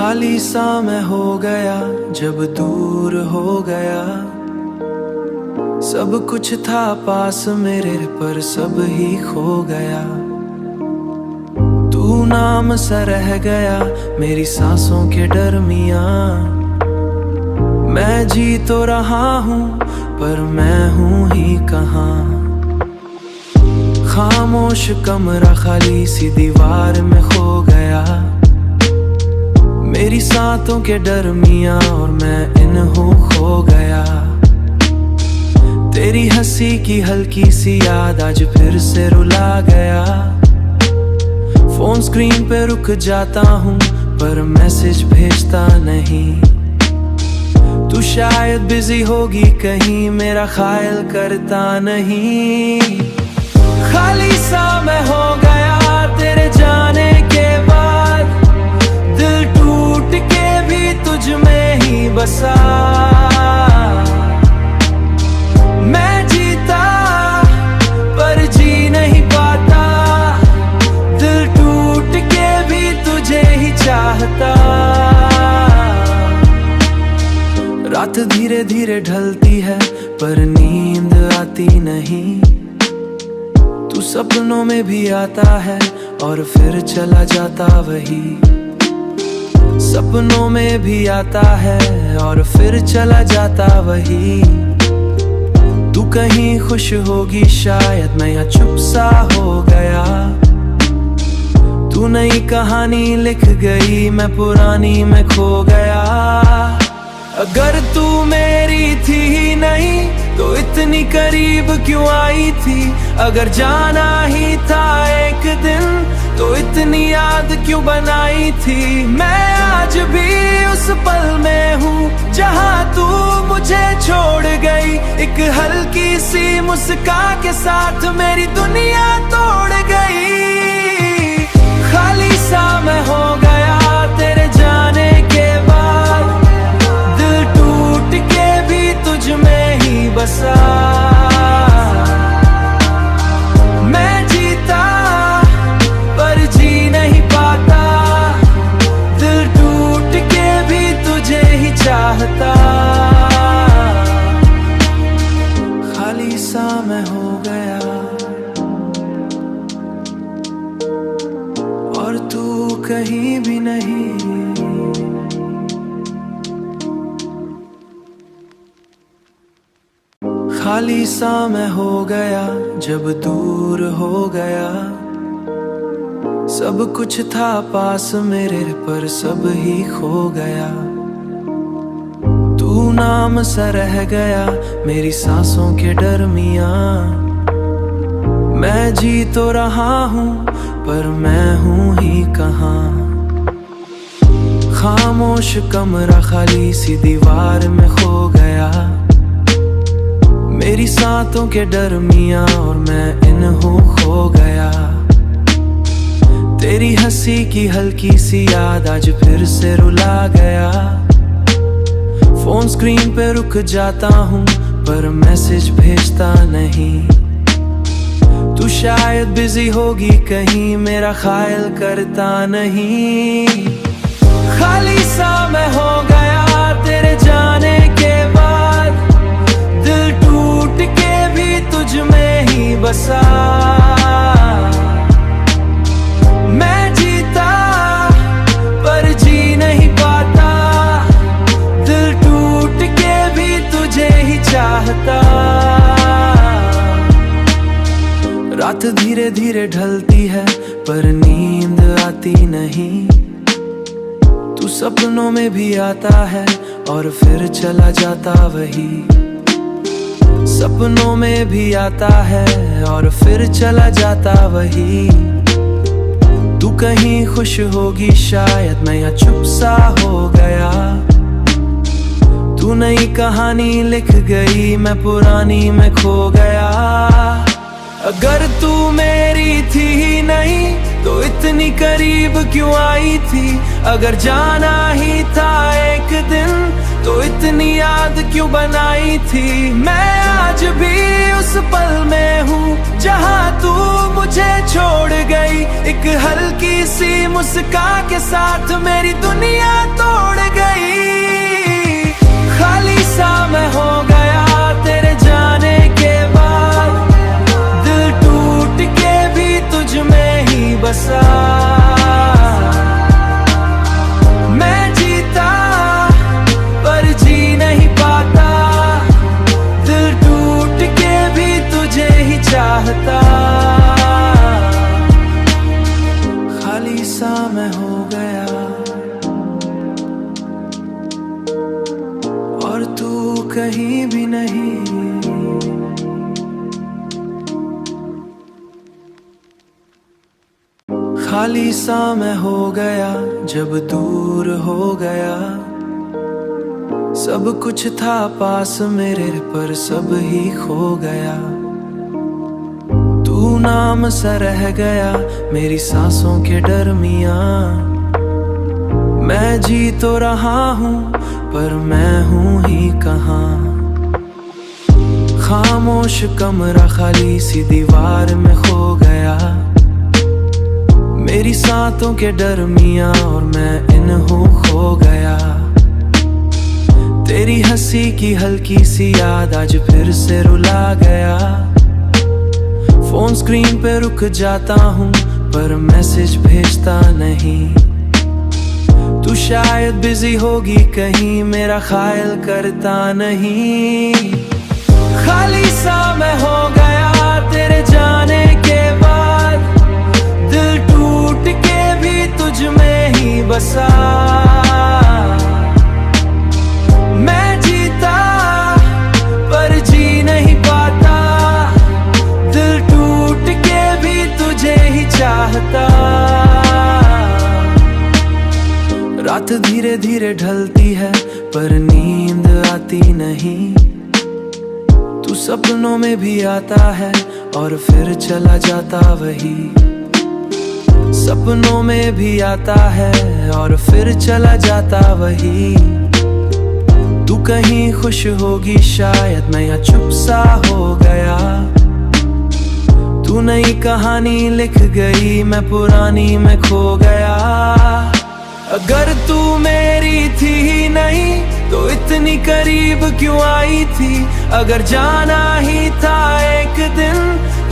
खाली सा मैं हो गया जब दूर हो गया। सब कुछ था पास मेरे पर सब ही खो गया। तू नाम सा रह गया मेरी सांसों के दरमियां। मैं जी तो रहा हूँ पर मैं हूँ ही कहाँ। खामोश कमरा खाली सी दीवार में खो गया। मेरी सांसों के दरमियां और मैं इन्हों खो गया। तेरी हंसी की हल्की सी याद आज फिर से रुला गया। फोन स्क्रीन पे रुक जाता हूँ पर मैसेज भेजता नहीं। तू शायद बिजी होगी कहीं मेरा ख्याल करता नहीं। खाली सा मैं हो गया तेरे जाने के बाद। दिल टूट के भी तुझ में ही बसा। मैं जीता पर जी नहीं पाता। दिल टूट के भी तुझे ही चाहता। रात धीरे धीरे ढलती है पर नींद आती नहीं। तू सपनों में भी आता है और फिर चला जाता वही। सपनों में भी आता है और फिर चला जाता वही। तू कहीं खुश होगी शायद मैं यहाँ चुप सा हो गया। तू नई कहानी लिख गई मैं पुरानी में खो गया। अगर तू मेरी थी ही नहीं तो इतनी करीब क्यों आई थी। अगर जाना ही था एक दिन तो इतनी याद क्यों बनाई थी। मैं आज भी उस पल में हूँ जहाँ तू मुझे छोड़ गई। एक हल्की सी मुस्कान के साथ मेरी दुनिया तोड़ गई। खाली सा मैं हो गया तेरे जाने के बाद। दिल टूट के भी तुझ में ही बसा। मैं जीता पर जी नहीं पाता। दिल टूट के भी तुझे ही चाहता। खाली सा मैं हो गया और तू कहीं भी नहीं। खाली सा मैं हो गया जब दूर हो गया। सब कुछ था पास मेरे पर सब ही खो गया। तू नाम सा रह गया मेरी सांसों के दरमियां। मैं जी तो रहा हूँ पर मैं हूँ ही कहाँ। खामोश कमरा खाली सी दीवार में खो गया। मेरी सांसों के दरमियां और मैं इन्हों खो गया। तेरी हंसी की हल्की सी याद आज फिर से रुला गया। फोन स्क्रीन पे रुक जाता हूँ पर मैसेज भेजता नहीं। तू शायद बिजी होगी कहीं मेरा ख्याल करता नहीं। खाली सा मैं हो गया तेरे जाने के बाद। दिल टूट के भी तुझ में ही बसा। मैं जीता पर जी नहीं पाता। दिल टूट के भी तुझे ही चाहता। रात धीरे धीरे ढलती है पर नींद आती नहीं। तू सपनों में भी आता है और फिर चला जाता वही। सपनों में भी आता है और फिर चला जाता वही। तू कहीं खुश होगी शायद मैं यहाँ चुप सा हो गया। तू नई कहानी लिख गई मैं पुरानी में खो गया। अगर तू मेरी थी ही नहीं तो इतनी करीब क्यों आई थी। अगर जाना ही था एक दिन तो इतनी याद क्यों बनाई थी। मैं आज भी उस पल में हूँ जहाँ तू मुझे छोड़ गई। एक हल्की सी मुस्कान के साथ मेरी दुनिया कहीं भी नहीं। खाली सा मैं हो गया जब दूर हो गया। सब कुछ था पास मेरे पर सब ही खो गया। तू नाम सा रह गया मेरी सांसों के दरमियां। मैं जी तो रहा हूँ पर मैं हूँ ही कहाँ। खामोश कमरा खाली सी दीवार में खो गया। मेरी सांसों के दरमियां और मैं इन्हों खो गया। तेरी हंसी की हल्की सी याद आज फिर से रुला गया। फोन स्क्रीन पे रुक जाता हूँ पर मैसेज भेजता नहीं। तू शायद बिजी होगी कहीं मेरा ख्याल करता नहीं। खाली सा मैं हो गया तेरे जाने के बाद। दिल टूट के भी तुझ में ही बसा। मैं जीता पर जी नहीं पाता। दिल टूट के भी तुझे ही चाहता। रात धीरे धीरे ढलती है पर नींद आती नहीं। तू सपनों में भी आता है और फिर चला जाता वही। सपनों में भी आता है और फिर चला जाता वही। तू कहीं खुश होगी शायद मैं यहाँ चुप सा हो गया। तू नई कहानी लिख गई मैं पुरानी में खो गया। अगर तू मेरी थी ही नहीं तो इतनी करीब क्यों आई थी। अगर जाना ही था एक दिन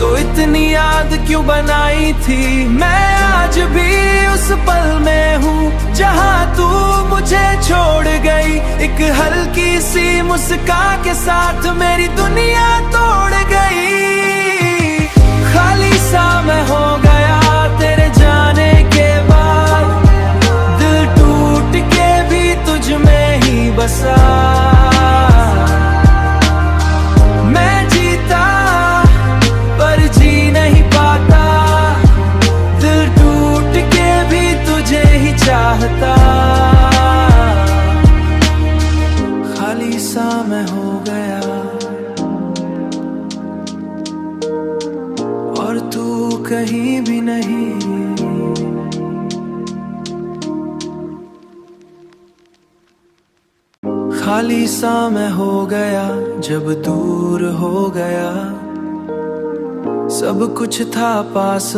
तो इतनी याद क्यों बनाई थी। मैं आज भी उस पल में हूँ जहाँ तू मुझे छोड़ गई। एक हल्की सी मुस्कान के साथ मेरी दुनिया तोड़ गई। खाली सा मैं हो गया तेरे जाने के बाद। दिल टूट के भी तुझ में ही बसा। मैं जीता पर जी नहीं पाता। दिल टूट के भी तुझे ही चाहता। खाली सा मैं हो गया और तू कहीं भी नहीं। खाली सा मैं हो गया जब दूर हो गया। सब कुछ था पास